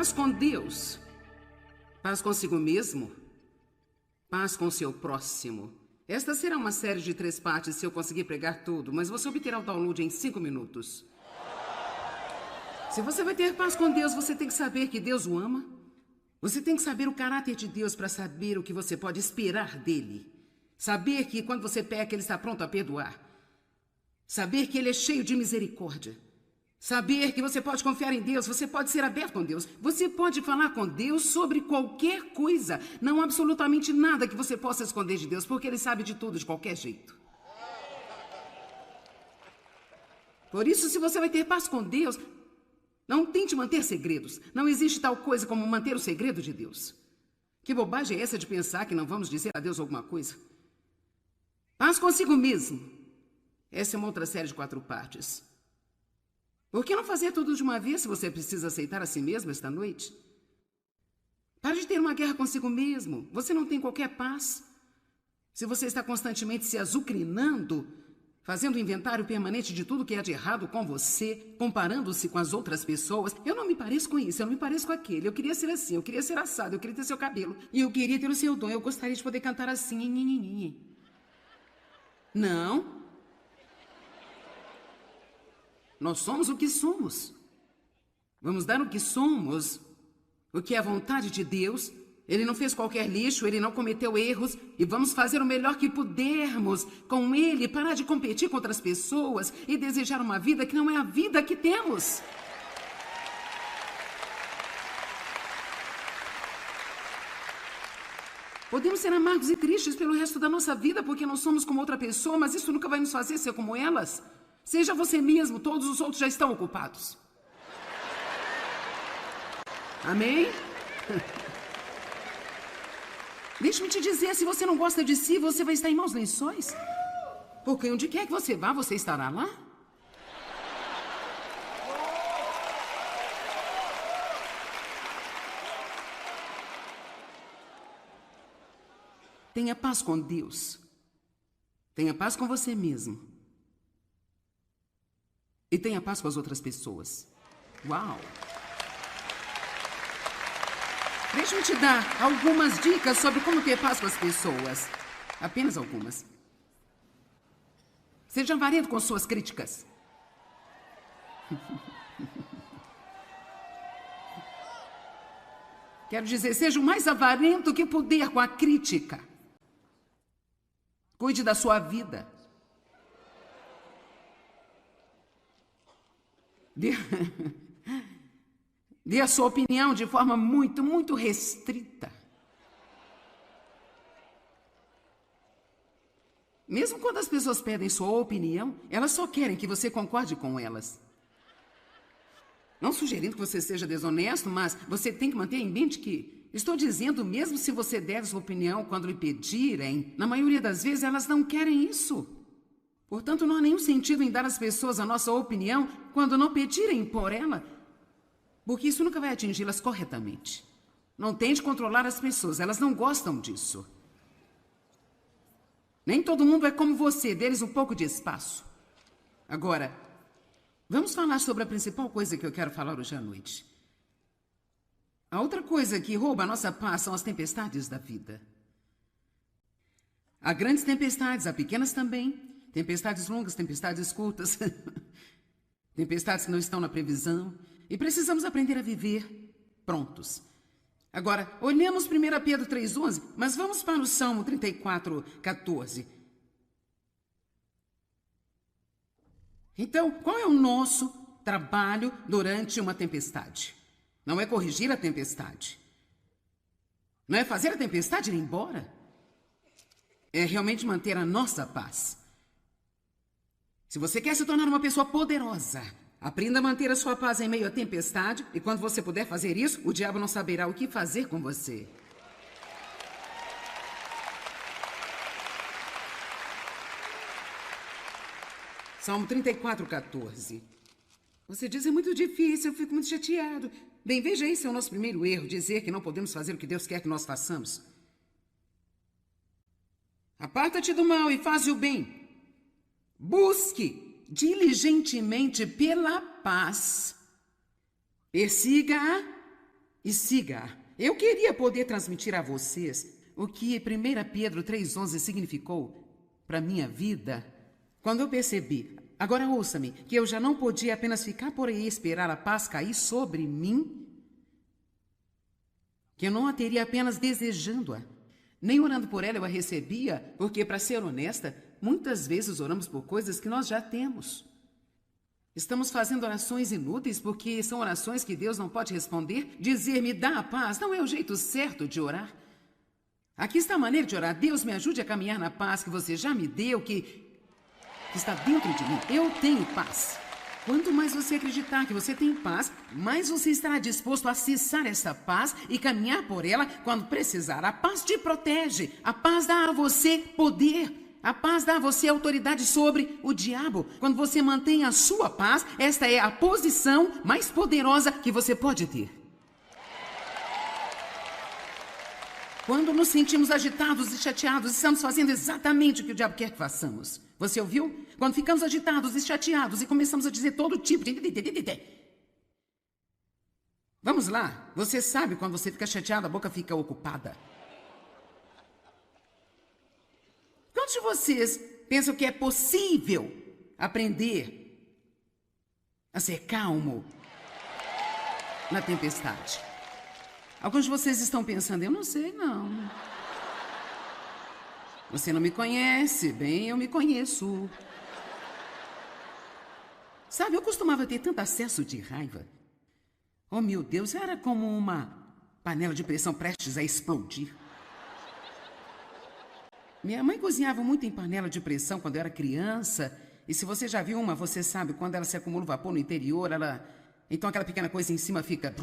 paz com Deus, paz consigo mesmo, paz com o seu próximo. Esta será uma série de 3 partes se eu conseguir pregar tudo, mas você obterá o download em 5 minutos. Se você vai ter paz com Deus, você tem que saber que Deus o ama. Você tem que saber o caráter de Deus para saber o que você pode esperar dele. Saber que quando você peca, ele está pronto a perdoar. Saber que ele é cheio de misericórdia. Saber que você pode confiar em Deus, você pode ser aberto com Deus. Você pode falar com Deus sobre qualquer coisa. Não há absolutamente nada que você possa esconder de Deus, porque ele sabe de tudo de qualquer jeito. Por isso, se você vai ter paz com Deus, não tente manter segredos. Não existe tal coisa como manter o segredo de Deus. Que bobagem é essa de pensar que não vamos dizer a Deus alguma coisa? Paz consigo mesmo. Essa é uma outra série de 4 partes. Por que não fazer tudo de uma vez se você precisa aceitar a si mesmo esta noite? Pare de ter uma guerra consigo mesmo. Você não tem qualquer paz. Se você está constantemente se azucrinando, fazendo um inventário permanente de tudo que há de errado com você, comparando-se com as outras pessoas. Eu não me pareço com isso, eu não me pareço com aquele. Eu queria ser assim, eu queria ser assado, eu queria ter seu cabelo. E eu queria ter o seu dom, eu gostaria de poder cantar assim. Não. Nós somos o que somos. Vamos dar o que somos, o que é a vontade de Deus. Ele não fez qualquer lixo, ele não cometeu erros. E vamos fazer o melhor que pudermos com ele, parar de competir com outras pessoas e desejar uma vida que não é a vida que temos. Podemos ser amargos e tristes pelo resto da nossa vida porque não somos como outra pessoa, mas isso nunca vai nos fazer ser como elas. Seja você mesmo, todos os outros já estão ocupados. Amém? Deixe-me te dizer, se você não gosta de si, você vai estar em maus lençóis. Porque onde quer que você vá, você estará lá. Tenha paz com Deus. Tenha paz com você mesmo. E tenha paz com as outras pessoas. Uau! Deixa-me te dar algumas dicas sobre como ter paz com as pessoas. Apenas algumas. Seja avarento com suas críticas. Quero dizer, seja o mais avarento que puder com a crítica. Cuide da sua vida. Dê a sua opinião de forma muito restrita. Mesmo quando as pessoas pedem sua opinião, elas só querem que você concorde com elas. Não sugerindo que você seja desonesto, mas você tem que manter em mente que estou dizendo, mesmo se você der sua opinião quando lhe pedirem, na maioria das vezes elas não querem isso. Portanto, não há nenhum sentido em dar às pessoas a nossa opinião quando não pedirem por ela, porque isso nunca vai atingi-las corretamente. Não tente controlar as pessoas, elas não gostam disso. Nem todo mundo é como você, deles um pouco de espaço. Agora, vamos falar sobre a principal coisa que eu quero falar hoje à noite. A outra coisa que rouba a nossa paz são as tempestades da vida. Há grandes tempestades, há pequenas também. Tempestades longas, tempestades curtas. Tempestades que não estão na previsão. E precisamos aprender a viver prontos. Agora, olhamos 1 Pedro 3,11, mas vamos para o Salmo 34,14. Então, qual é o nosso trabalho durante uma tempestade? Não é corrigir a tempestade. Não é fazer a tempestade ir embora. É realmente manter a nossa paz. Se você quer se tornar uma pessoa poderosa, aprenda a manter a sua paz em meio à tempestade, e quando você puder fazer isso, o diabo não saberá o que fazer com você. Salmo 34,14. Você diz, é muito difícil, eu fico muito chateado. Bem, veja, esse é o nosso primeiro erro, dizer que não podemos fazer o que Deus quer que nós façamos. Aparta-te do mal e faze o bem. Busque diligentemente pela paz. Persiga-a e siga. Eu queria poder transmitir a vocês o que 1 Pedro 3,11 significou para minha vida quando eu percebi, agora ouça-me, que eu já não podia apenas ficar por aí e esperar a paz cair sobre mim, que eu não a teria apenas desejando-a, nem orando por ela eu a recebia, porque, para ser honesta, muitas vezes oramos por coisas que nós já temos. Estamos fazendo orações inúteis porque são orações que Deus não pode responder. Dizer me dá a paz não é o jeito certo de orar. Aqui está a maneira de orar. Deus, me ajude a caminhar na paz que você já me deu, que está dentro de mim. Eu tenho paz. Quanto mais você acreditar que você tem paz, mais você estará disposto a acessar essa paz e caminhar por ela quando precisar. A paz te protege. A paz dá a você poder. A paz dá a você autoridade sobre o diabo. Quando você mantém a sua paz, esta é a posição mais poderosa que você pode ter. Quando nos sentimos agitados e chateados, estamos fazendo exatamente o que o diabo quer que façamos. Você ouviu? Quando ficamos agitados e chateados e começamos a dizer todo tipo de... Vamos lá. Você sabe quando você fica chateado, a boca fica ocupada. Quantos de vocês pensam que é possível aprender a ser calmo na tempestade? Alguns de vocês estão pensando, eu não sei não. Você não me conhece, bem, eu me conheço. Sabe, eu costumava ter tanto acesso de raiva. Oh, meu Deus, era como uma panela de pressão prestes a explodir. Minha mãe cozinhava muito em panela de pressão quando eu era criança. E se você já viu uma, você sabe, quando ela se acumula o vapor no interior, então aquela pequena coisa em cima fica...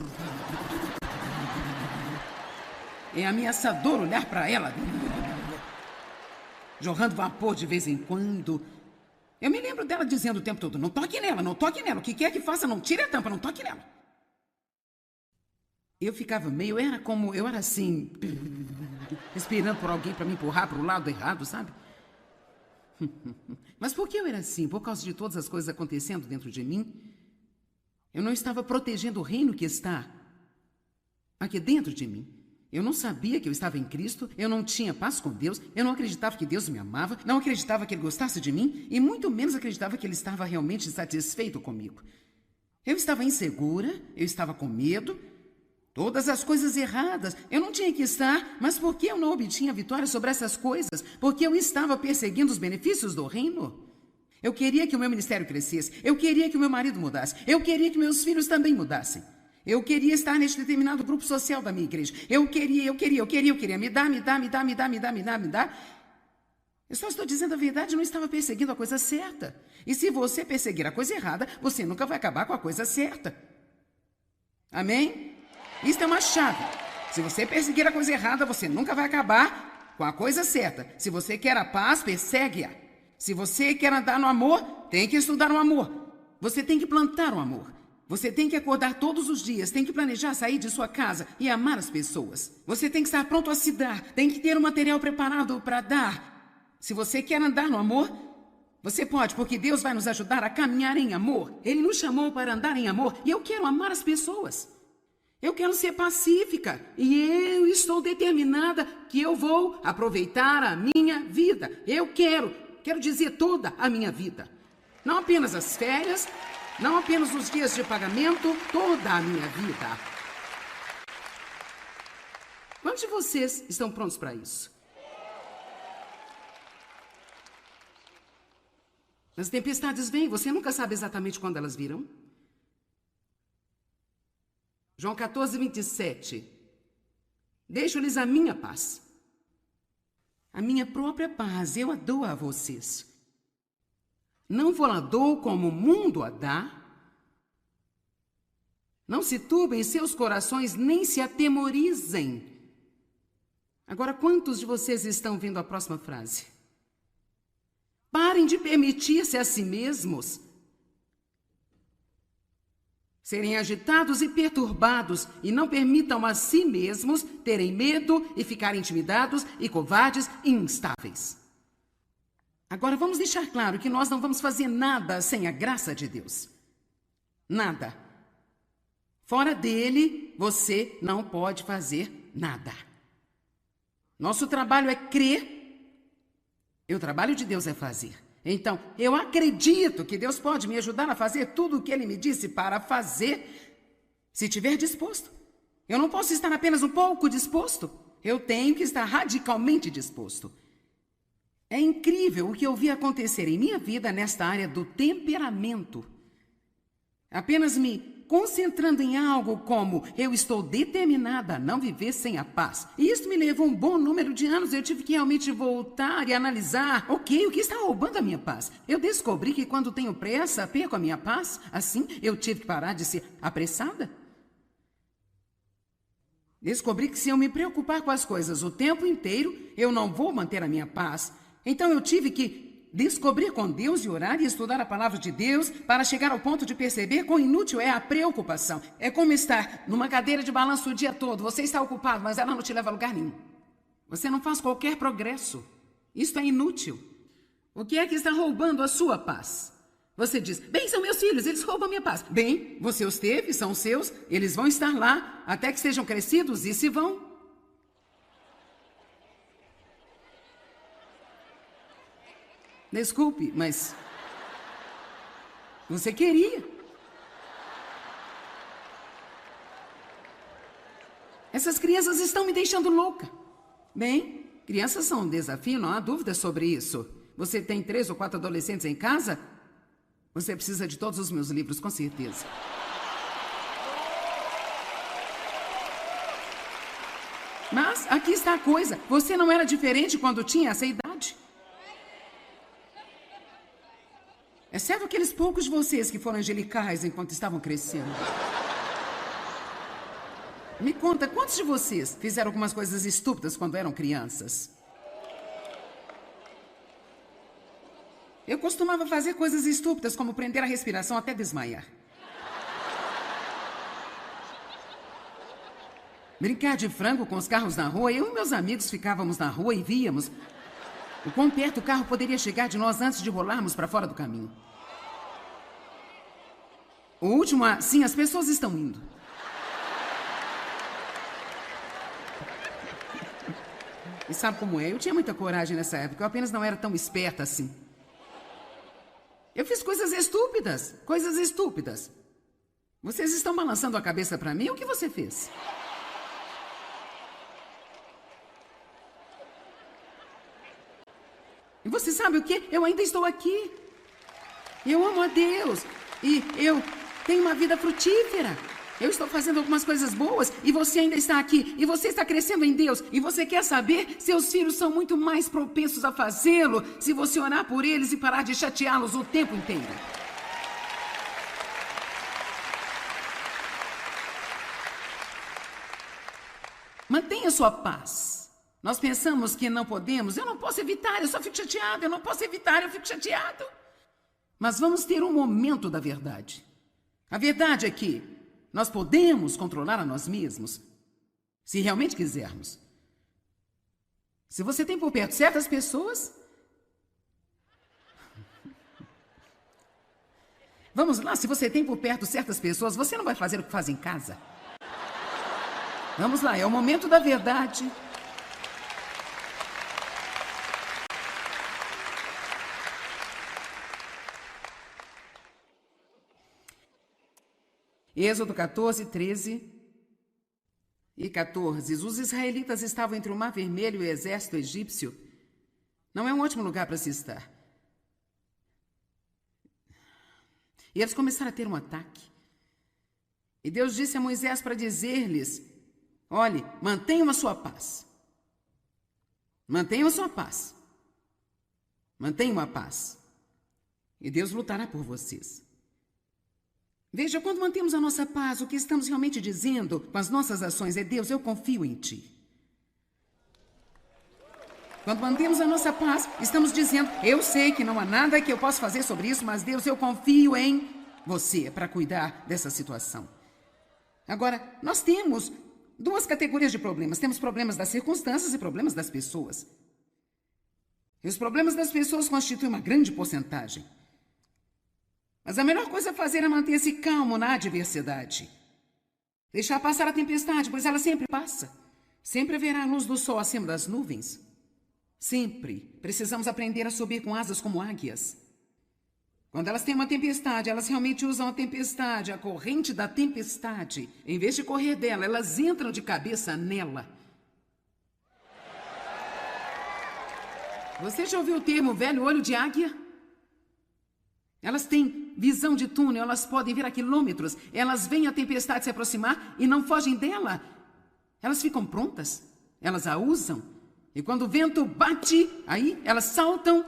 É ameaçador olhar para ela, jorrando vapor de vez em quando. Eu me lembro dela dizendo o tempo todo, não toque nela, não toque nela. O que quer que faça, não tire a tampa, não toque nela. Eu ficava eu era assim, esperando por alguém para me empurrar para o lado errado, sabe? Mas por que eu era assim? Por causa de todas as coisas acontecendo dentro de mim? Eu não estava protegendo o reino que está aqui dentro de mim. Eu não sabia que eu estava em Cristo, eu não tinha paz com Deus, eu não acreditava que Deus me amava, não acreditava que Ele gostasse de mim e muito menos acreditava que Ele estava realmente satisfeito comigo. Eu estava insegura, eu estava com medo, todas as coisas erradas. Eu não tinha que estar, mas por que eu não obtinha vitória sobre essas coisas? Porque eu estava perseguindo os benefícios do reino. Eu queria que o meu ministério crescesse, eu queria que o meu marido mudasse, eu queria que meus filhos também mudassem. Eu queria estar neste determinado grupo social da minha igreja. Eu queria. Me dá. Eu só estou dizendo a verdade, não estava perseguindo a coisa certa. E se você perseguir a coisa errada, você nunca vai acabar com a coisa certa. Amém? Isso é uma chave. Se você perseguir a coisa errada, você nunca vai acabar com a coisa certa. Se você quer a paz, persegue-a. Se você quer andar no amor, tem que estudar o amor. Você tem que plantar o amor. Você tem que acordar todos os dias, tem que planejar sair de sua casa e amar as pessoas. Você tem que estar pronto a se dar, tem que ter um material preparado para dar. Se você quer andar no amor, você pode, porque Deus vai nos ajudar a caminhar em amor. Ele nos chamou para andar em amor e eu quero amar as pessoas. Eu quero ser pacífica e eu estou determinada que eu vou aproveitar a minha vida. Eu quero dizer toda a minha vida. Não apenas as férias, não apenas os dias de pagamento, toda a minha vida. Quantos de vocês estão prontos para isso? As tempestades vêm, você nunca sabe exatamente quando elas virão. João 14, 27. Deixo-lhes a minha paz. A minha própria paz, eu a dou a vocês. Não vou a dou como o mundo a dá. Não se turbem seus corações, nem se atemorizem. Agora, quantos de vocês estão vendo a próxima frase? Parem de permitir-se a si mesmos serem agitados e perturbados e não permitam a si mesmos terem medo e ficarem intimidados e covardes e instáveis. Agora, vamos deixar claro que nós não vamos fazer nada sem a graça de Deus. Nada. Fora dele, você não pode fazer nada. Nosso trabalho é crer, e o trabalho de Deus é fazer. Então, eu acredito que Deus pode me ajudar a fazer tudo o que Ele me disse para fazer, se estiver disposto. Eu não posso estar apenas um pouco disposto. Eu tenho que estar radicalmente disposto. É incrível o que eu vi acontecer em minha vida nesta área do temperamento. Apenas me concentrando em algo como eu estou determinada a não viver sem a paz. E isso me levou um bom número de anos. Eu tive que realmente voltar e analisar. Ok, o que está roubando a minha paz? Eu descobri que quando tenho pressa, perco a minha paz. Assim, eu tive que parar de ser apressada. Descobri que se eu me preocupar com as coisas o tempo inteiro, eu não vou manter a minha paz. Então eu tive que descobrir com Deus e orar e estudar a palavra de Deus para chegar ao ponto de perceber quão inútil é a preocupação. É como estar numa cadeira de balanço o dia todo. Você está ocupado, mas ela não te leva a lugar nenhum. Você não faz qualquer progresso. Isso é inútil. O que é que está roubando a sua paz? Você diz, bem, são meus filhos, eles roubam minha paz. Bem, você os teve, são seus, eles vão estar lá até que sejam crescidos e se vão. Desculpe, mas você queria. Essas crianças estão me deixando louca. Bem, crianças são um desafio, não há dúvida sobre isso. Você tem 3 ou 4 adolescentes em casa? Você precisa de todos os meus livros, com certeza. Mas aqui está a coisa. Você não era diferente quando tinha essa idade. Exceto aqueles poucos de vocês que foram angelicais enquanto estavam crescendo. Me conta, quantos de vocês fizeram algumas coisas estúpidas quando eram crianças? Eu costumava fazer coisas estúpidas, como prender a respiração até desmaiar. Brincar de frango com os carros na rua. Eu e meus amigos ficávamos na rua e víamos o quão perto o carro poderia chegar de nós antes de rolarmos para fora do caminho. O último, sim, as pessoas estão indo. E sabe como é? Eu tinha muita coragem nessa época, eu apenas não era tão esperta assim. Eu fiz coisas estúpidas, coisas estúpidas. Vocês estão balançando a cabeça para mim? O que você fez? E você sabe o quê? Eu ainda estou aqui. Eu amo a Deus. E eu tenho uma vida frutífera. Eu estou fazendo algumas coisas boas e você ainda está aqui. E você está crescendo em Deus. E você quer saber? Seus filhos são muito mais propensos a fazê-lo se você orar por eles e parar de chateá-los o tempo inteiro. Mantenha sua paz. Nós pensamos que não podemos. Eu não posso evitar, eu só fico chateado. Eu não posso evitar, eu fico chateado. Mas vamos ter um momento da verdade. A verdade é que nós podemos controlar a nós mesmos, se realmente quisermos. Se você tem por perto certas pessoas... Vamos lá, se você tem por perto certas pessoas, você não vai fazer o que faz em casa. Vamos lá, é o momento da verdade. Êxodo 14, 13 e 14. Os israelitas estavam entre o Mar Vermelho e o exército egípcio. Não é um ótimo lugar para se estar. E eles começaram a ter um ataque. E Deus disse a Moisés para dizer-lhes, olhe, mantenham a sua paz. Mantenham a sua paz. Mantenham a paz. E Deus lutará por vocês. Veja, quando mantemos a nossa paz, o que estamos realmente dizendo com as nossas ações é, Deus, eu confio em Ti. Quando mantemos a nossa paz, estamos dizendo, eu sei que não há nada que eu possa fazer sobre isso, mas Deus, eu confio em você para cuidar dessa situação. Agora, nós temos 2 categorias de problemas. Temos problemas das circunstâncias e problemas das pessoas. E os problemas das pessoas constituem uma grande porcentagem. Mas a melhor coisa a fazer é manter-se calmo na adversidade. Deixar passar a tempestade, pois ela sempre passa. Sempre haverá a luz do sol acima das nuvens. Sempre precisamos aprender a subir com asas como águias. Quando elas têm uma tempestade, elas realmente usam a tempestade, a corrente da tempestade. Em vez de correr dela, elas entram de cabeça nela. Você já ouviu o termo velho olho de águia? Elas têm visão de túnel, elas podem ver a quilômetros. Elas veem a tempestade se aproximar e não fogem dela. Elas ficam prontas, elas a usam. E quando o vento bate, aí elas saltam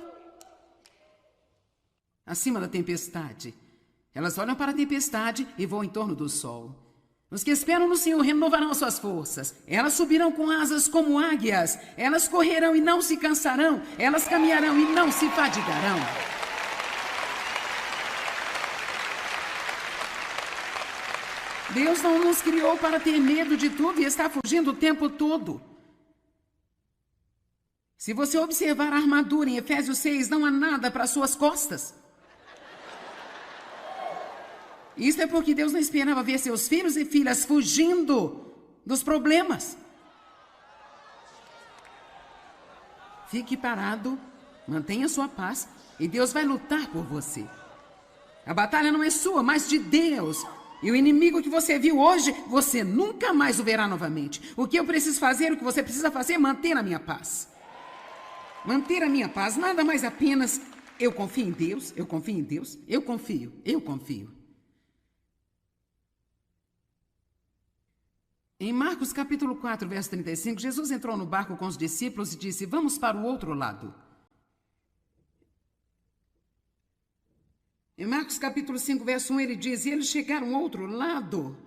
acima da tempestade. Elas olham para a tempestade e voam em torno do sol. Os que esperam no Senhor renovarão as suas forças. Elas subirão com asas como águias. Elas correrão e não se cansarão. Elas caminharão e não se fadigarão. Deus não nos criou para ter medo de tudo e estar fugindo o tempo todo. Se você observar a armadura em Efésios 6, não há nada para suas costas. Isso é porque Deus não esperava ver seus filhos e filhas fugindo dos problemas. Fique parado, mantenha sua paz e Deus vai lutar por você. A batalha não é sua, mas de Deus. E o inimigo que você viu hoje, você nunca mais o verá novamente. O que eu preciso fazer, o que você precisa fazer é manter a minha paz. Manter a minha paz, nada mais apenas eu confio em Deus, eu confio em Deus, eu confio. Em Marcos capítulo 4, verso 35, Jesus entrou no barco com os discípulos e disse: vamos para o outro lado. Em Marcos capítulo 5, verso 1, ele diz: e eles chegaram ao outro lado.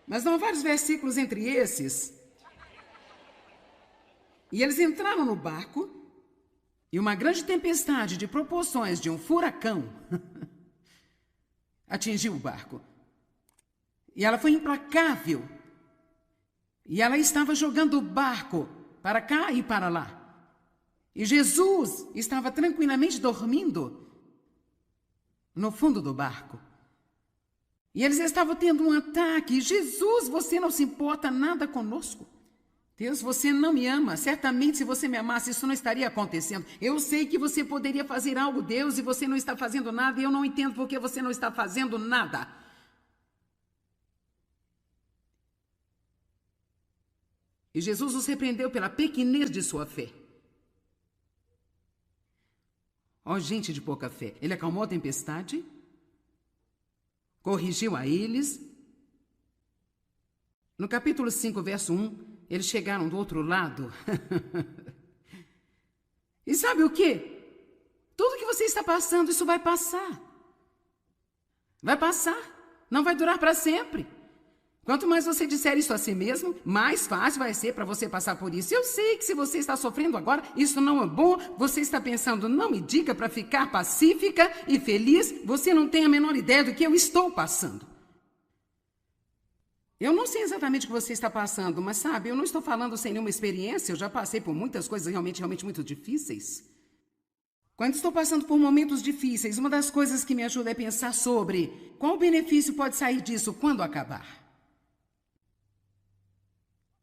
Mas não há vários versículos entre esses. E eles entraram no barco e uma grande tempestade de proporções de um furacão atingiu o barco. E ela foi implacável. E ela estava jogando o barco para cá e para lá. E Jesus estava tranquilamente dormindo no fundo do barco. E eles estavam tendo um ataque. Jesus, você não se importa nada conosco. Deus, você não me ama. Certamente, se você me amasse, isso não estaria acontecendo. Eu sei que você poderia fazer algo, Deus, e você não está fazendo nada. E eu não entendo por que você não está fazendo nada. E Jesus os repreendeu pela pequenez de sua fé. Ó, gente de pouca fé. Ele acalmou a tempestade, corrigiu a eles. No capítulo 5, verso 1, eles chegaram do outro lado. E sabe o quê? Tudo que você está passando, isso vai passar. Vai passar. Não vai durar para sempre. Quanto mais você disser isso a si mesmo, mais fácil vai ser para você passar por isso. Eu sei que se você está sofrendo agora, isso não é bom. Você está pensando, não me diga para ficar pacífica e feliz. Você não tem a menor ideia do que eu estou passando. Eu não sei exatamente o que você está passando, mas sabe, eu não estou falando sem nenhuma experiência. Eu já passei por muitas coisas realmente muito difíceis. Quando estou passando por momentos difíceis, uma das coisas que me ajuda é pensar sobre qual benefício pode sair disso quando acabar.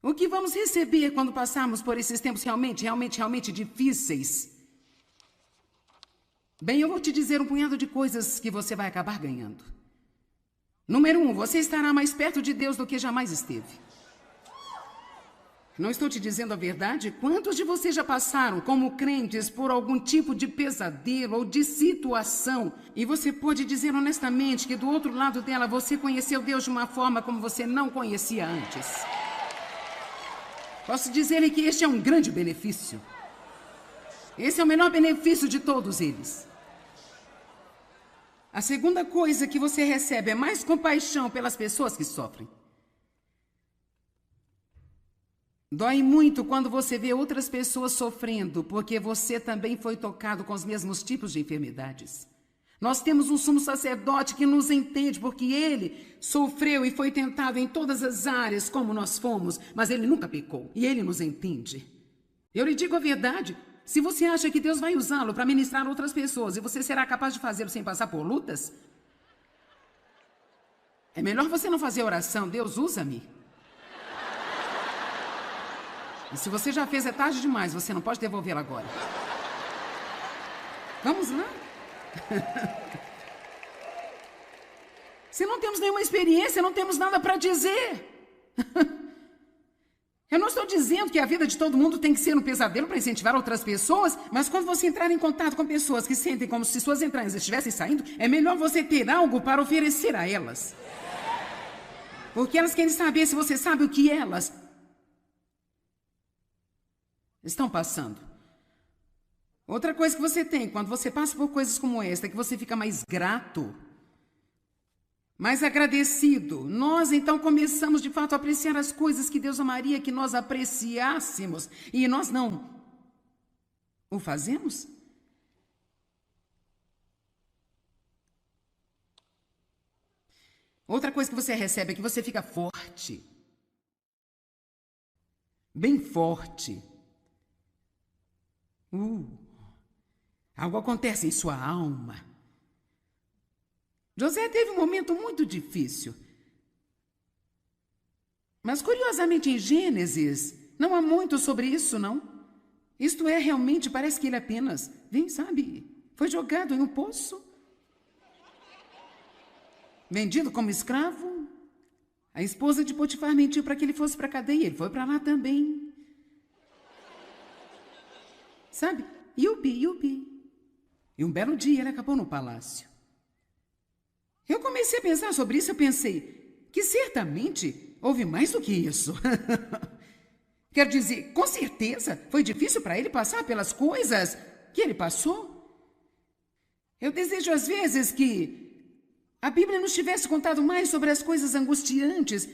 O que vamos receber quando passarmos por esses tempos realmente difíceis? Bem, eu vou te dizer um punhado de coisas que você vai acabar ganhando. Número 1, você estará mais perto de Deus do que jamais esteve. Não estou te dizendo a verdade? Quantos de vocês já passaram, como crentes, por algum tipo de pesadelo ou de situação? E você pode dizer honestamente que do outro lado dela você conheceu Deus de uma forma como você não conhecia antes. Posso dizer-lhe que este é um grande benefício. Esse é o menor benefício de todos eles. A segunda coisa que você recebe é mais compaixão pelas pessoas que sofrem. Dói muito quando você vê outras pessoas sofrendo, porque você também foi tocado com os mesmos tipos de enfermidades. Nós temos um sumo sacerdote que nos entende, porque ele sofreu e foi tentado em todas as áreas como nós fomos, mas ele nunca pecou e ele nos entende. Eu lhe digo a verdade, se você acha que Deus vai usá-lo para ministrar outras pessoas e você será capaz de fazê-lo sem passar por lutas, É melhor você não fazer oração. Deus, usa-me. E se você já fez, é tarde demais. Você não pode devolvê-la agora. Vamos lá? Se não temos nenhuma experiência, não temos nada para dizer. Eu não estou dizendo que a vida de todo mundo tem que ser um pesadelo para incentivar outras pessoas, mas quando você entrar em contato com pessoas que sentem como se suas entranhas estivessem saindo, é melhor você ter algo para oferecer a elas. Porque elas querem saber se você sabe o que elas estão passando. Outra coisa que você tem, quando você passa por coisas como esta, é que você fica mais grato, mais agradecido. Nós, então, começamos, de fato, a apreciar as coisas que Deus amaria que nós apreciássemos. E nós não o fazemos? Outra coisa que você recebe é que você fica forte. Bem forte. Algo acontece em sua alma. José teve um momento muito difícil. Mas, curiosamente, em Gênesis, não há muito sobre isso, não. Isto é, realmente, parece que ele apenas, foi jogado em um poço. Vendido como escravo. A esposa de Potifar mentiu para que ele fosse para a cadeia. Ele foi para lá também. Sabe? Yupi. E um belo dia ele acabou no palácio. Eu comecei a pensar sobre isso, eu pensei que certamente houve mais do que isso. Quero dizer, com certeza foi difícil para ele passar pelas coisas que ele passou. Eu desejo às vezes que a Bíblia nos tivesse contado mais sobre as coisas angustiantes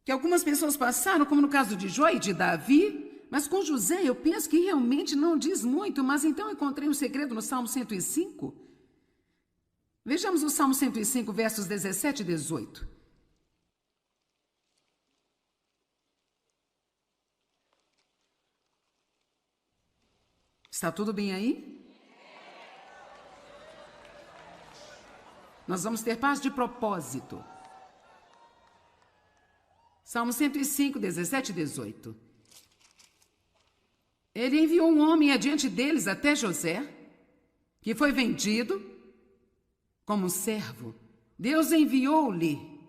que algumas pessoas passaram, como no caso de Jó e de Davi. Mas com José eu penso que realmente não diz muito, mas então encontrei um segredo no Salmo 105. Vejamos o Salmo 105, versos 17 e 18. Está tudo bem aí? Nós vamos ter paz de propósito. Salmo 105, 17 e 18. Ele enviou um homem adiante deles até José, que foi vendido como servo. Deus enviou-lhe,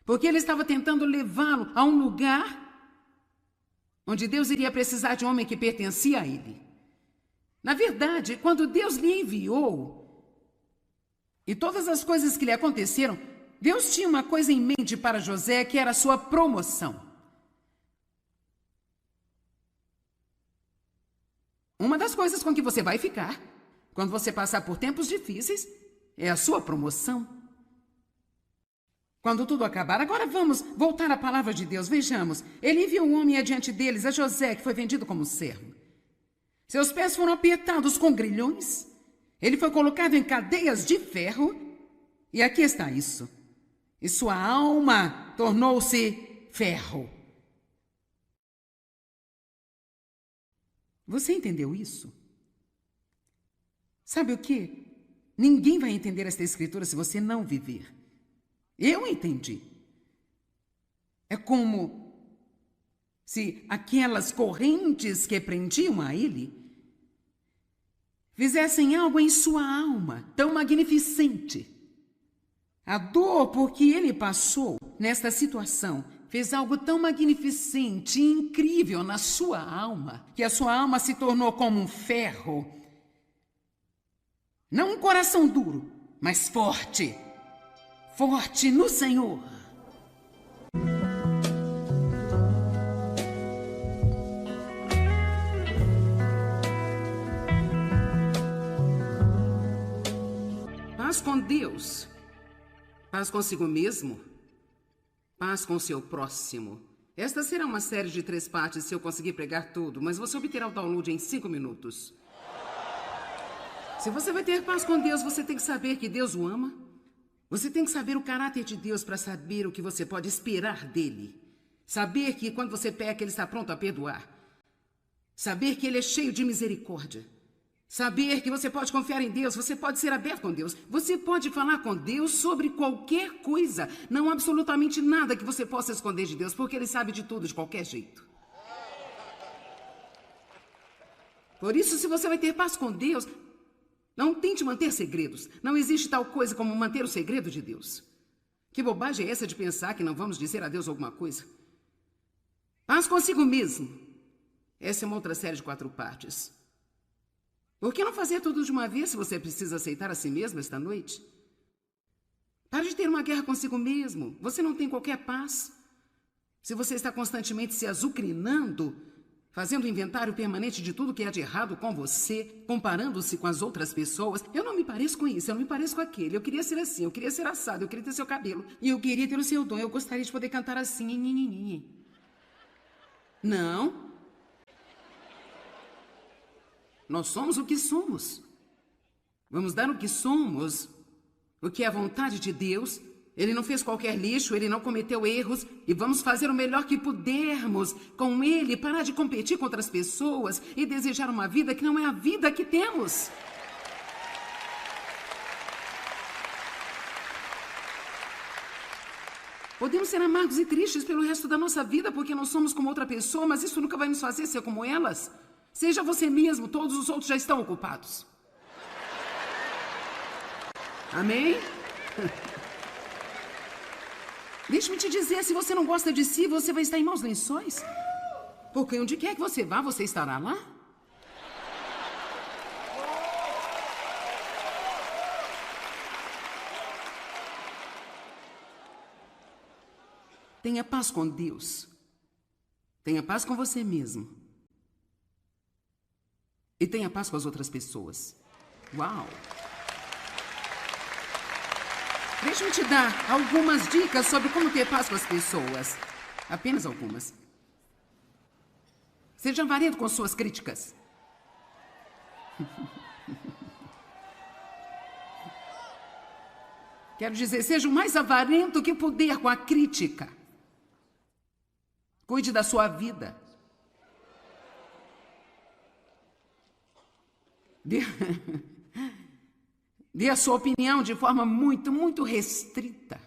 porque ele estava tentando levá-lo a um lugar onde Deus iria precisar de um homem que pertencia a ele. Na verdade, quando Deus lhe enviou, e todas as coisas que lhe aconteceram, Deus tinha uma coisa em mente para José, que era a sua promoção. Uma das coisas com que você vai ficar quando você passar por tempos difíceis é a sua promoção. Quando tudo acabar, agora vamos voltar à palavra de Deus. Vejamos, ele enviou um homem adiante deles, a José, que foi vendido como servo. Seus pés foram apertados com grilhões, ele foi colocado em cadeias de ferro, e aqui está isso. E sua alma tornou-se ferro. Você entendeu isso? Sabe o quê? Ninguém vai entender esta escritura se você não viver. Eu entendi. É como se aquelas correntes que prendiam a ele fizessem algo em sua alma tão magnificente. A dor por que ele passou nesta situação fez algo tão magnificente e incrível na sua alma, que a sua alma se tornou como um ferro. Não um coração duro, mas forte. Forte no Senhor. Paz com Deus. Paz consigo mesmo. Paz com o seu próximo. Esta será uma série de 3 partes se eu conseguir pregar tudo, mas você obterá o download em 5 minutos. Se você vai ter paz com Deus, você tem que saber que Deus o ama. Você tem que saber o caráter de Deus para saber o que você pode esperar dele. Saber que quando você peca, ele está pronto a perdoar. Saber que ele é cheio de misericórdia. Saber que você pode confiar em Deus, você pode ser aberto com Deus, você pode falar com Deus sobre qualquer coisa. Não há absolutamente nada que você possa esconder de Deus, porque Ele sabe de tudo, de qualquer jeito. Por isso, se você vai ter paz com Deus, não tente manter segredos. Não existe tal coisa como manter o segredo de Deus. Que bobagem é essa de pensar que não vamos dizer a Deus alguma coisa? Paz consigo mesmo. Essa é uma outra série de 4 partes. Por que não fazer tudo de uma vez se você precisa aceitar a si mesmo esta noite? Pare de ter uma guerra consigo mesmo. Você não tem qualquer paz. Se você está constantemente se azucrinando, fazendo um inventário permanente de tudo que há de errado com você, comparando-se com as outras pessoas. Eu não me pareço com isso, eu não me pareço com aquele. Eu queria ser assim, eu queria ser assado, eu queria ter seu cabelo. E eu queria ter o seu dom, eu gostaria de poder cantar assim. Não. Nós somos o que somos. Vamos dar o que somos, o que é a vontade de Deus. Ele não fez qualquer lixo, ele não cometeu erros, e vamos fazer o melhor que pudermos com ele, parar de competir com outras pessoas e desejar uma vida que não é a vida que temos. Podemos ser amargos e tristes pelo resto da nossa vida porque não somos como outra pessoa, mas isso nunca vai nos fazer ser como elas. Seja você mesmo, todos os outros já estão ocupados. Amém? Deixe-me te dizer, se você não gosta de si, você vai estar em maus lençóis. Porque onde quer que você vá, você estará lá. Tenha paz com Deus. Tenha paz com você mesmo. E tenha paz com as outras pessoas. Uau! Deixa-me te dar algumas dicas sobre como ter paz com as pessoas. Apenas algumas. Seja avarento com suas críticas. Quero dizer, seja o mais avarento que puder com a crítica. Cuide da sua vida. Dê a sua opinião de forma muito restrita.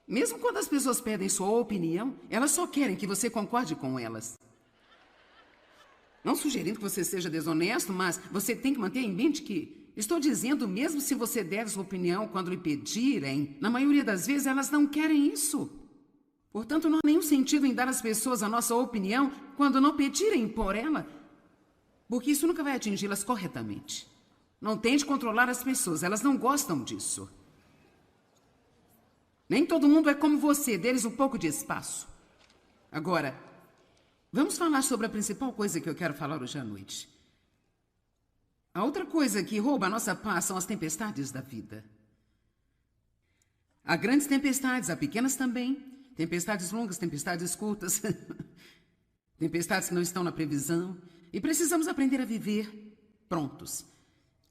Mesmo quando as pessoas pedem sua opinião, elas só querem que você concorde com elas. Não sugerindo que você seja desonesto, mas você tem que manter em mente que estou dizendo, mesmo se você der sua opinião quando lhe pedirem, na maioria das vezes elas não querem isso. Portanto, não há nenhum sentido em dar às pessoas a nossa opinião quando não pedirem por ela, porque isso nunca vai atingi-las corretamente. Não tente controlar as pessoas, elas não gostam disso. Nem todo mundo é como você, dê-lhes um pouco de espaço. Agora, vamos falar sobre a principal coisa que eu quero falar hoje à noite. A outra coisa que rouba a nossa paz são as tempestades da vida. Há grandes tempestades, há pequenas também. Tempestades longas, tempestades curtas. Tempestades que não estão na previsão. E precisamos aprender a viver prontos.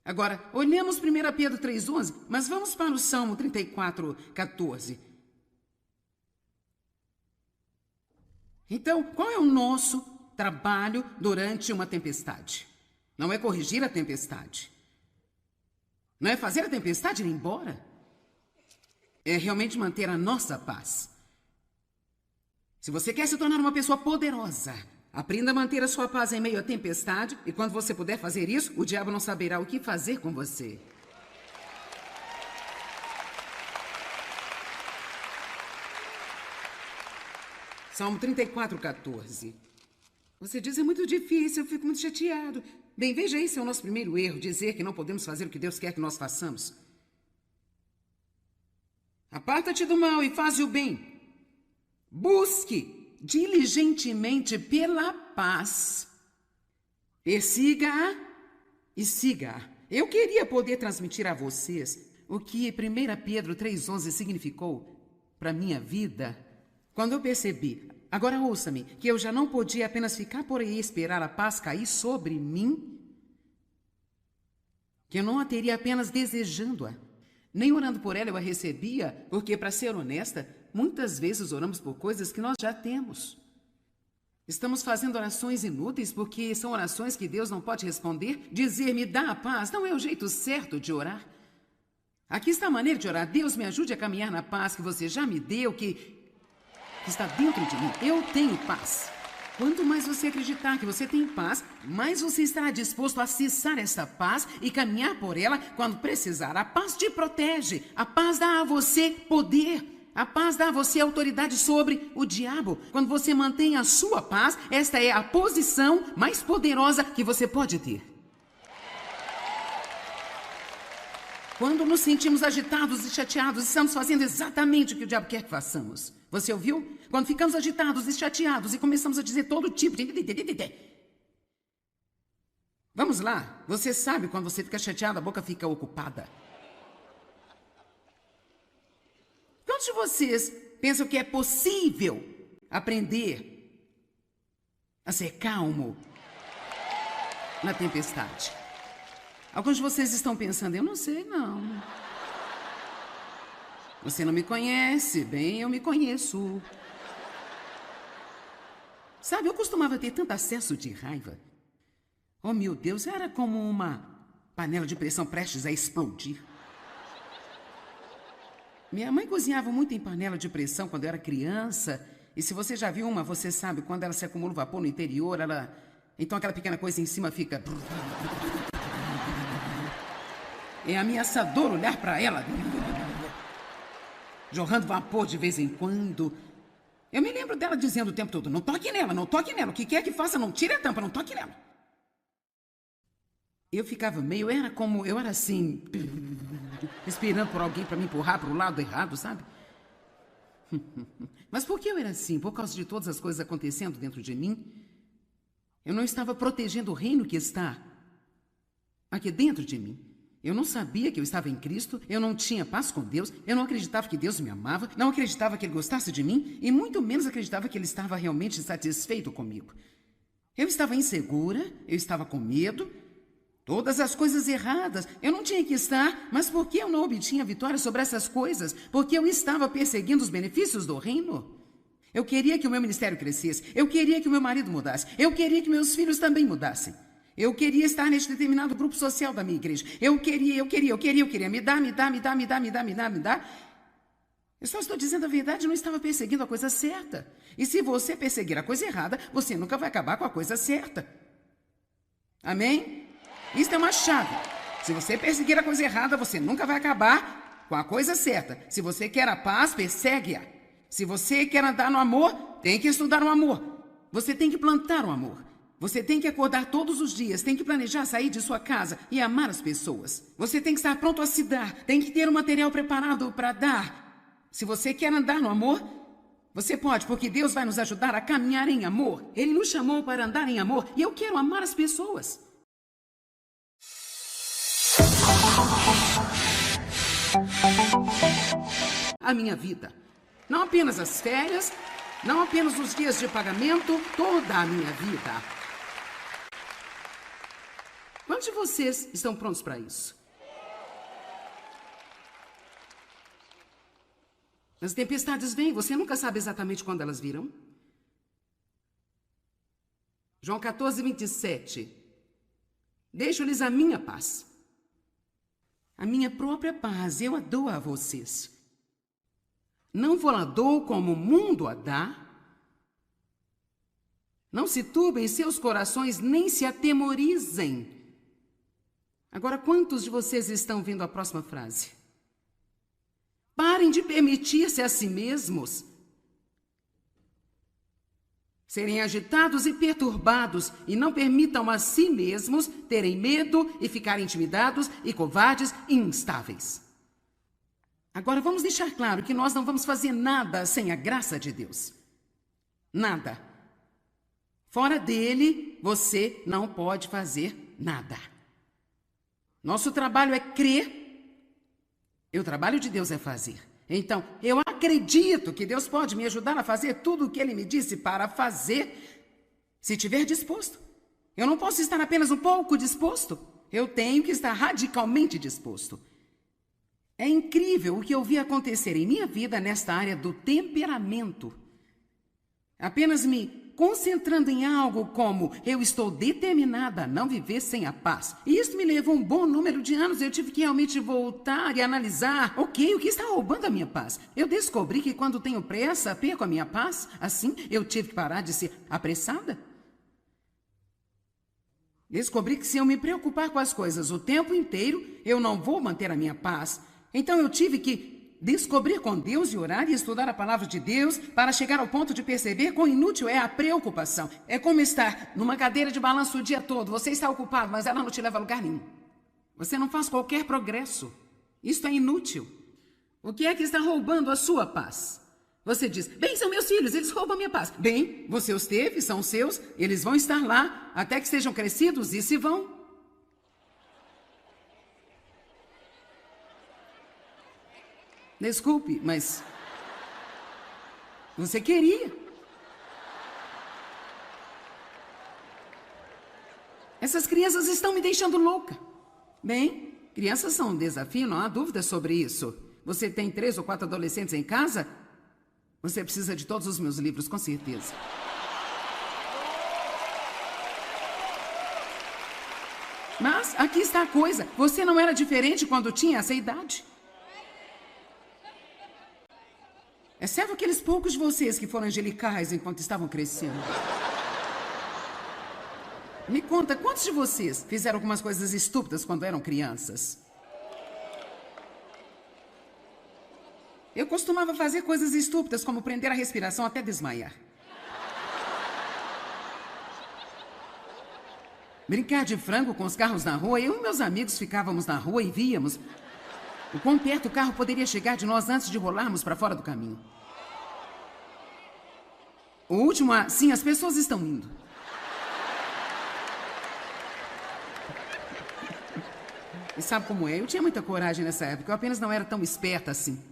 Agora, olhamos 1 Pedro 3,11, mas vamos para o Salmo 34,14. Então, qual é o nosso trabalho durante uma tempestade? Não é corrigir a tempestade. Não é fazer a tempestade ir embora. É realmente manter a nossa paz. Se você quer se tornar uma pessoa poderosa, aprenda a manter a sua paz em meio à tempestade, e quando você puder fazer isso, o diabo não saberá o que fazer com você. Salmo 34,14. Você diz, é muito difícil, eu fico muito chateado. Bem, veja, esse é o nosso primeiro erro, dizer que não podemos fazer o que Deus quer que nós façamos. Aparta-te do mal e faze o bem. Busque diligentemente pela paz. Persiga-a e siga-a. Eu queria poder transmitir a vocês o que 1 Pedro 3,11 significou para a minha vida quando eu percebi, agora ouça-me, que eu já não podia apenas ficar por aí e esperar a paz cair sobre mim, que eu não a teria apenas desejando-a, nem orando por ela eu a recebia, porque, para ser honesta, muitas vezes oramos por coisas que nós já temos. Estamos fazendo orações inúteis porque são orações que Deus não pode responder. Dizer me dá a paz não é o jeito certo de orar. Aqui está a maneira de orar. Deus me ajude a caminhar na paz que você já me deu, que está dentro de mim. Eu tenho paz. Quanto mais você acreditar que você tem paz, mais você estará disposto a acessar essa paz e caminhar por ela quando precisar. A paz te protege. A paz dá a você poder. A paz dá a você autoridade sobre o diabo. Quando você mantém a sua paz, esta é a posição mais poderosa que você pode ter. Quando nos sentimos agitados e chateados, estamos fazendo exatamente o que o diabo quer que façamos. Você ouviu? Quando ficamos agitados e chateados e começamos a dizer todo tipo de... Vamos lá. Você sabe quando você fica chateado, a boca fica ocupada. Quantos de vocês pensam que é possível aprender a ser calmo na tempestade? Alguns de vocês estão pensando, eu não sei não. Você não me conhece, bem, eu me conheço. Sabe, eu costumava ter tanto acesso de raiva. Oh, meu Deus, era como uma panela de pressão prestes a explodir. Minha mãe cozinhava muito em panela de pressão quando eu era criança. E se você já viu uma, você sabe, quando ela se acumula o vapor no interior, então aquela pequena coisa em cima fica... É ameaçador olhar para ela. Jorrando vapor de vez em quando. Eu me lembro dela dizendo o tempo todo, não toque nela, não toque nela. O que quer que faça, não tire a tampa, não toque nela. Eu ficava eu era assim, esperando por alguém para me empurrar para o lado errado, sabe? Mas por que eu era assim? Por causa de todas as coisas acontecendo dentro de mim? Eu não estava protegendo o reino que está aqui dentro de mim. Eu não sabia que eu estava em Cristo, eu não tinha paz com Deus, eu não acreditava que Deus me amava, não acreditava que Ele gostasse de mim e muito menos acreditava que Ele estava realmente satisfeito comigo. Eu estava insegura, eu estava com medo, todas as coisas erradas. Eu não tinha que estar, mas por que eu não obtinha vitória sobre essas coisas? Porque eu estava perseguindo os benefícios do reino. Eu queria que o meu ministério crescesse, eu queria que o meu marido mudasse, eu queria que meus filhos também mudassem. Eu queria estar neste determinado grupo social da minha igreja. Eu queria. Me dá. Eu só estou dizendo a verdade, eu não estava perseguindo a coisa certa. E se você perseguir a coisa errada, você nunca vai acabar com a coisa certa. Amém? Isso é uma chave. Se você perseguir a coisa errada, você nunca vai acabar com a coisa certa. Se você quer a paz, persegue-a. Se você quer andar no amor, tem que estudar o amor. Você tem que plantar o amor. Você tem que acordar todos os dias, tem que planejar sair de sua casa e amar as pessoas. Você tem que estar pronto a se dar, tem que ter um material preparado para dar. Se você quer andar no amor, você pode, porque Deus vai nos ajudar a caminhar em amor. Ele nos chamou para andar em amor e eu quero amar as pessoas. A minha vida. Não apenas as férias, não apenas os dias de pagamento, toda a minha vida. Quantos de vocês estão prontos para isso? As tempestades vêm, você nunca sabe exatamente quando elas virão. João 14, 27. Deixo-lhes a minha paz. A minha própria paz, eu a dou a vocês. Não vou a dou como o mundo a dá. Não se turbem seus corações, nem se atemorizem. Agora, quantos de vocês estão vendo a próxima frase? Parem de permitir-se a si mesmos serem agitados e perturbados e não permitam a si mesmos terem medo e ficarem intimidados e covardes e instáveis. Agora, vamos deixar claro que nós não vamos fazer nada sem a graça de Deus. Nada. Fora dele, você não pode fazer nada. Nosso trabalho é crer e o trabalho de Deus é fazer. Então, eu acredito que Deus pode me ajudar a fazer tudo o que Ele me disse para fazer, se estiver disposto. Eu não posso estar apenas um pouco disposto. Eu tenho que estar radicalmente disposto. É incrível o que eu vi acontecer em minha vida nesta área do temperamento. apenas me concentrando em algo como eu estou determinada a não viver sem a paz. E isso me levou um bom número de anos. Eu tive que realmente voltar e analisar, ok, o que está roubando a minha paz? Eu descobri que quando tenho pressa, perco a minha paz. Assim, eu tive que parar de ser apressada. Descobri que se eu me preocupar com as coisas o tempo inteiro, eu não vou manter a minha paz. Então eu tive que descobrir com Deus e orar e estudar a palavra de Deus para chegar ao ponto de perceber quão inútil é a preocupação. É como estar numa cadeira de balanço o dia todo. Você está ocupado, mas ela não te leva a lugar nenhum. Você não faz qualquer progresso. Isto é inútil. O que é que está roubando a sua paz? Você diz, bem, são meus filhos, eles roubam a minha paz. Bem, você os teve, são seus, eles vão estar lá até que sejam crescidos e se vão. Desculpe, mas você queria. Essas crianças estão me deixando louca. Bem, crianças são um desafio, não há dúvida sobre isso. Você tem 3 ou 4 adolescentes em casa? Você precisa de todos os meus livros, com certeza. Mas aqui está a coisa. Você não era diferente quando tinha essa idade. Exceto aqueles poucos de vocês que foram angelicais enquanto estavam crescendo. Me conta, quantos de vocês fizeram algumas coisas estúpidas quando eram crianças? Eu costumava fazer coisas estúpidas, como prender a respiração até desmaiar. Brincar de frango com os carros na rua. Eu e meus amigos ficávamos na rua e víamos o quão perto o carro poderia chegar de nós antes de rolarmos para fora do caminho. O último, sim, as pessoas estão indo. E sabe como é? Eu tinha muita coragem nessa época, eu apenas não era tão esperta assim.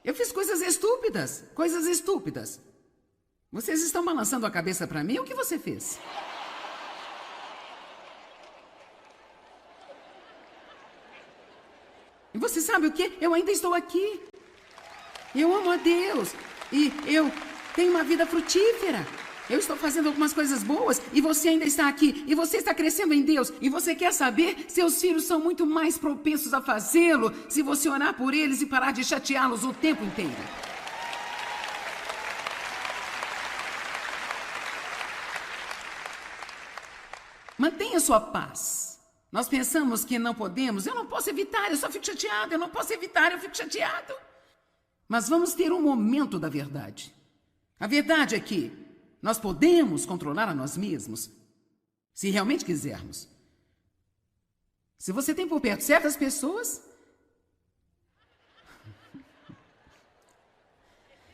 Eu fiz coisas estúpidas, coisas estúpidas. Vocês estão balançando a cabeça para mim? O que você fez? E você sabe o quê? Eu ainda estou aqui. Eu amo a Deus. E eu tenho uma vida frutífera. Eu estou fazendo algumas coisas boas e você ainda está aqui. E você está crescendo em Deus. E você quer saber? Seus filhos são muito mais propensos a fazê-lo se você orar por eles e parar de chateá-los o tempo inteiro. Mantenha sua paz. Nós pensamos que não podemos. Eu não posso evitar, eu só fico chateado. Eu não posso evitar, eu fico chateado. Mas vamos ter um momento da verdade. A verdade é que nós podemos controlar a nós mesmos, se realmente quisermos. Se você tem por perto certas pessoas...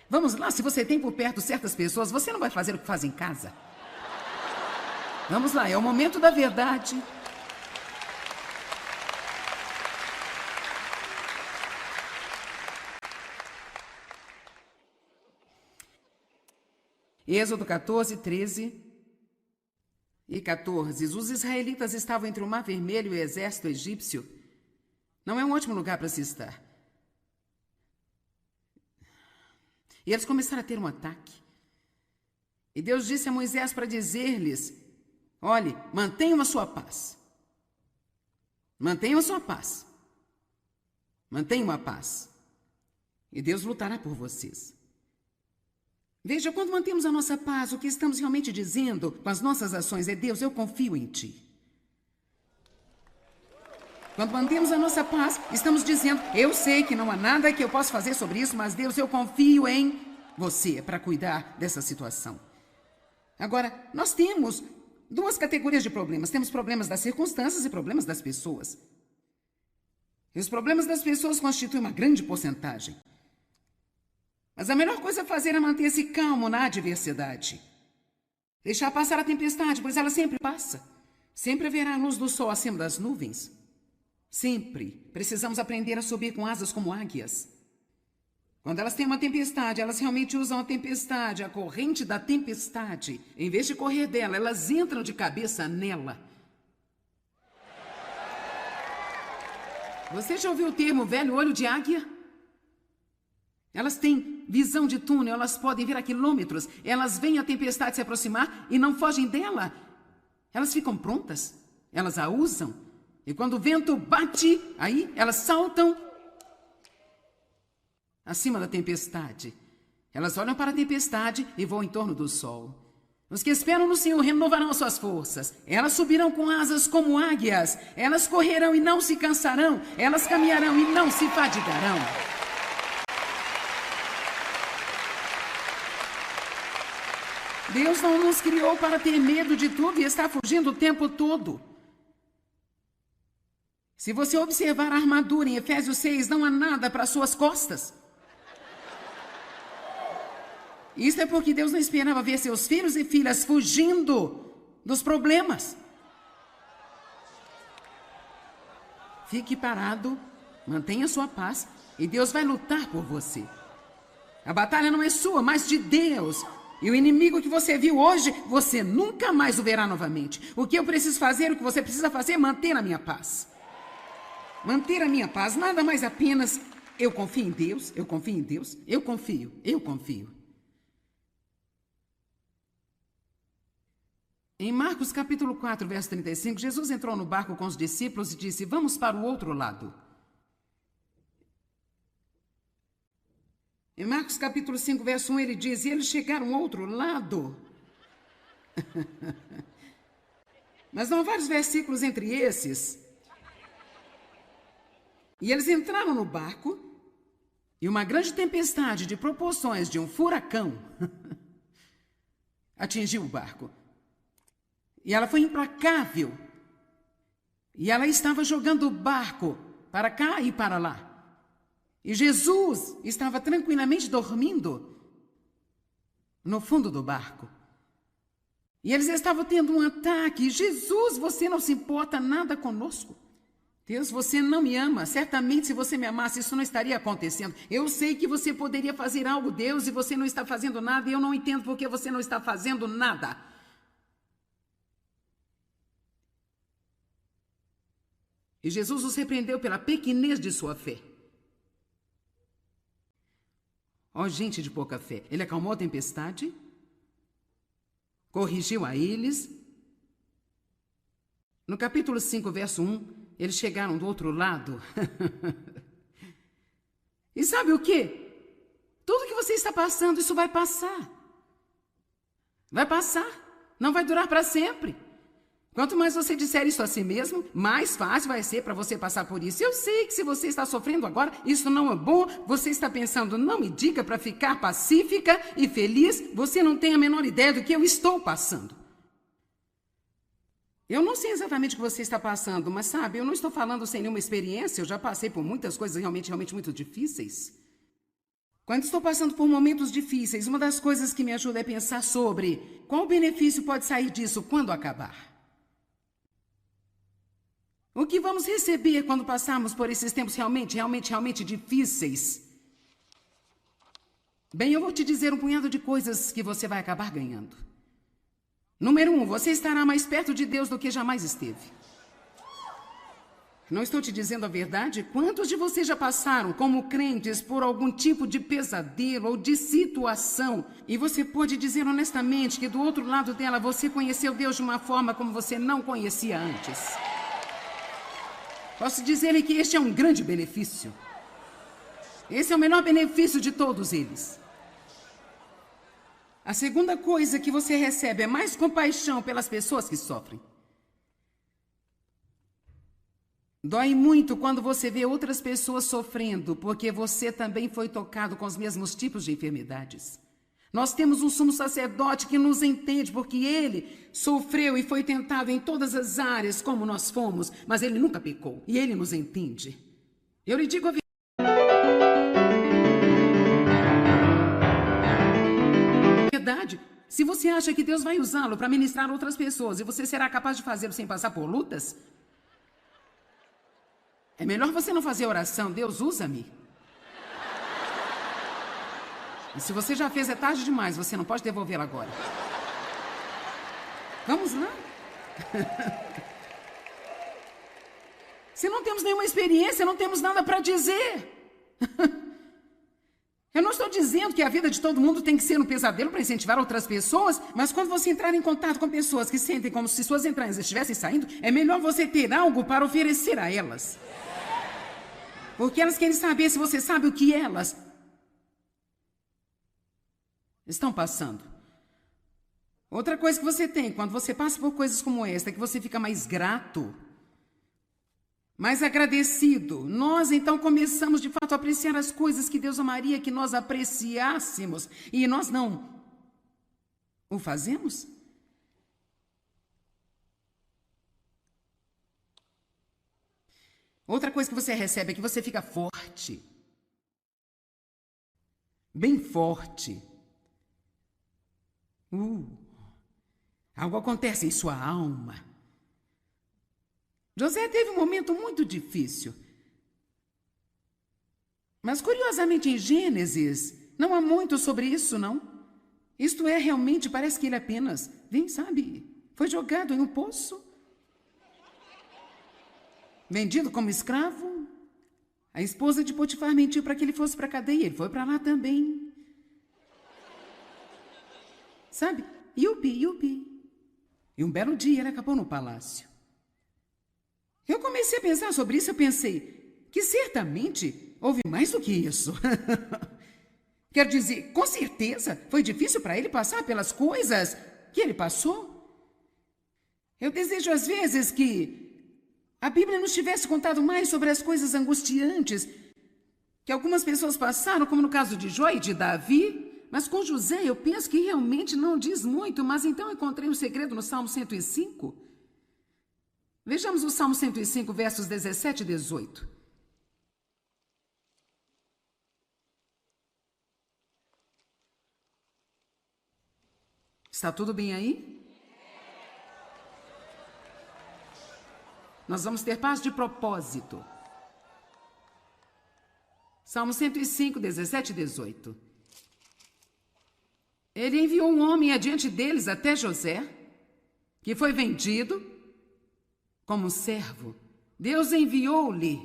Vamos lá, se você tem por perto certas pessoas, você não vai fazer o que faz em casa. Vamos lá, é o momento da verdade. Êxodo 14, 13 e 14. Os israelitas estavam entre o Mar Vermelho e o exército egípcio. Não é um ótimo lugar para se estar. E eles começaram a ter um ataque. E Deus disse a Moisés para dizer-lhes, olhe, mantenham a sua paz. Mantenham a sua paz. Mantenham a paz. E Deus lutará por vocês. Veja, quando mantemos a nossa paz, o que estamos realmente dizendo com as nossas ações é, Deus, eu confio em Ti. Quando mantemos a nossa paz, estamos dizendo, eu sei que não há nada que eu possa fazer sobre isso, mas Deus, eu confio em Você para cuidar dessa situação. Agora, nós temos 2 categorias de problemas. Temos problemas das circunstâncias e problemas das pessoas. E os problemas das pessoas constituem uma grande porcentagem. Mas a melhor coisa a fazer é manter-se calmo na adversidade. Deixar passar a tempestade, pois ela sempre passa. Sempre haverá a luz do sol acima das nuvens. Sempre precisamos aprender a subir com asas como águias. Quando elas têm uma tempestade, elas realmente usam a tempestade, a corrente da tempestade. Em vez de correr dela, elas entram de cabeça nela. Você já ouviu o termo velho olho de águia? Elas têm visão de túnel, elas podem ver a quilômetros, elas veem a tempestade se aproximar e não fogem dela. Elas ficam prontas, elas a usam. E quando o vento bate, aí elas saltam acima da tempestade. Elas olham para a tempestade e voam em torno do sol. Os que esperam no Senhor renovarão suas forças. Elas subirão com asas como águias. Elas correrão e não se cansarão. Elas caminharão e não se fadigarão. Deus não nos criou para ter medo de tudo e estar fugindo o tempo todo. Se você observar a armadura em Efésios 6, não há nada para suas costas. Isso é porque Deus não esperava ver seus filhos e filhas fugindo dos problemas. Fique parado, mantenha sua paz e Deus vai lutar por você. A batalha não é sua, mas de Deus. E o inimigo que você viu hoje, você nunca mais o verá novamente. O que eu preciso fazer, o que você precisa fazer é manter a minha paz. Manter a minha paz, nada mais apenas eu confio em Deus, eu confio em Deus, eu confio. Em Marcos capítulo 4, verso 35, Jesus entrou no barco com os discípulos e disse: vamos para o outro lado. Em Marcos capítulo 5, verso 1, ele diz: e eles chegaram ao outro lado. Mas não há vários versículos entre esses. E eles entraram no barco e uma grande tempestade de proporções de um furacão atingiu o barco. E ela foi implacável. E ela estava jogando o barco para cá e para lá. E Jesus estava tranquilamente dormindo no fundo do barco. E eles estavam tendo um ataque. Jesus, você não se importa nada conosco. Deus, você não me ama. Certamente, se você me amasse, isso não estaria acontecendo. Eu sei que você poderia fazer algo, Deus, e você não está fazendo nada. E eu não entendo por que você não está fazendo nada. E Jesus os repreendeu pela pequenez de sua fé. Ó, gente de pouca fé. Ele acalmou a tempestade, corrigiu a eles. No capítulo 5, verso 1, eles chegaram do outro lado. E sabe o quê? Tudo que você está passando, isso vai passar. Vai passar. Não vai durar para sempre. Quanto mais você disser isso a si mesmo, mais fácil vai ser para você passar por isso. Eu sei que se você está sofrendo agora, isso não é bom. Você está pensando, não me diga para ficar pacífica e feliz. Você não tem a menor ideia do que eu estou passando. Eu não sei exatamente o que você está passando, mas sabe, eu não estou falando sem nenhuma experiência. Eu já passei por muitas coisas realmente muito difíceis. Quando estou passando por momentos difíceis, uma das coisas que me ajuda é pensar sobre qual benefício pode sair disso quando acabar. O que vamos receber quando passarmos por esses tempos realmente difíceis? Bem, eu vou te dizer um punhado de coisas que você vai acabar ganhando. Número 1, você estará mais perto de Deus do que jamais esteve. Não estou te dizendo a verdade? Quantos de vocês já passaram, como crentes, por algum tipo de pesadelo ou de situação? E você pode dizer honestamente que do outro lado dela você conheceu Deus de uma forma como você não conhecia antes. Posso dizer-lhe que este é um grande benefício. Esse é o menor benefício de todos eles. A segunda coisa que você recebe é mais compaixão pelas pessoas que sofrem. Dói muito quando você vê outras pessoas sofrendo, porque você também foi tocado com os mesmos tipos de enfermidades. Nós temos um sumo sacerdote que nos entende, porque ele sofreu e foi tentado em todas as áreas como nós fomos, mas ele nunca pecou, e ele nos entende. Eu lhe digo a verdade. Se você acha que Deus vai usá-lo para ministrar outras pessoas e você será capaz de fazê-lo sem passar por lutas, é melhor você não fazer oração. Deus, usa-me. E se você já fez, é tarde demais. Você não pode devolvê-la agora. Vamos lá? Se não temos nenhuma experiência, não temos nada para dizer. Eu não estou dizendo que a vida de todo mundo tem que ser um pesadelo para incentivar outras pessoas, mas quando você entrar em contato com pessoas que sentem como se suas entranhas estivessem saindo, é melhor você ter algo para oferecer a elas. Porque elas querem saber se você sabe o que elas estão passando. Outra coisa que você tem, quando você passa por coisas como esta, é que você fica mais grato, mais agradecido. Nós, então, começamos, de fato, a apreciar as coisas que Deus amaria que nós apreciássemos. E nós não o fazemos? Outra coisa que você recebe é que você fica forte. Bem forte. Algo acontece em sua alma. José teve um momento muito difícil. Mas, curiosamente, em Gênesis, não há muito sobre isso, não. Isto é, realmente, parece que ele apenas, foi jogado em um poço. Vendido como escravo. A esposa de Potifar mentiu para que ele fosse para a cadeia. Ele foi para lá também. Yupi. E um belo dia ele acabou no palácio. Eu comecei a pensar sobre isso, eu pensei que certamente houve mais do que isso. Quer dizer, com certeza foi difícil para ele passar pelas coisas que ele passou. Eu desejo às vezes que a Bíblia nos tivesse contado mais sobre as coisas angustiantes que algumas pessoas passaram, como no caso de Jó e de Davi. Mas com José eu penso que realmente não diz muito, mas então encontrei um segredo no Salmo 105. Vejamos o Salmo 105, versos 17 e 18. Está tudo bem aí? Nós vamos ter paz de propósito. Salmo 105, 17 e 18. Ele enviou um homem adiante deles até José, que foi vendido como servo. Deus enviou-lhe,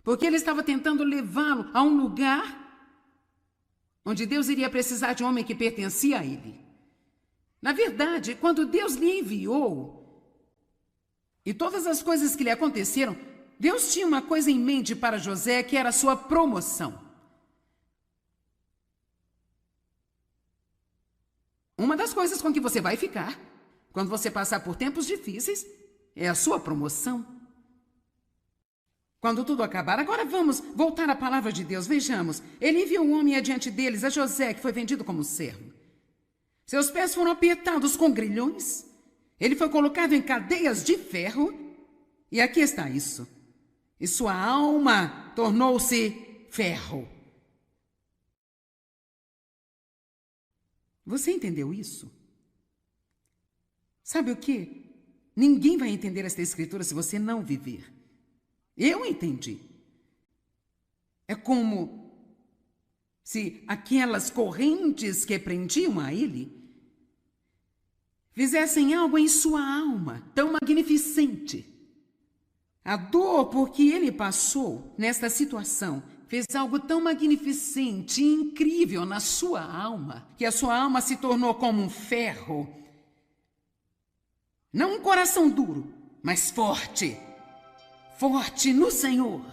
porque ele estava tentando levá-lo a um lugar onde Deus iria precisar de um homem que pertencia a ele. Na verdade, quando Deus lhe enviou, e todas as coisas que lhe aconteceram, Deus tinha uma coisa em mente para José, que era a sua promoção. Uma das coisas com que você vai ficar, quando você passar por tempos difíceis, é a sua promoção. Quando tudo acabar, agora vamos voltar à palavra de Deus. Vejamos, ele enviou um homem adiante deles, a José, que foi vendido como servo. Seus pés foram apertados com grilhões, ele foi colocado em cadeias de ferro, e aqui está isso. E sua alma tornou-se ferro. Você entendeu isso? Sabe o quê? Ninguém vai entender esta escritura se você não viver. Eu entendi. É como se aquelas correntes que prendiam a ele fizessem algo em sua alma tão magnificente. A dor por que ele passou nesta situação fez algo tão magnificente e incrível na sua alma, que a sua alma se tornou como um ferro. Não um coração duro, mas forte. Forte no Senhor.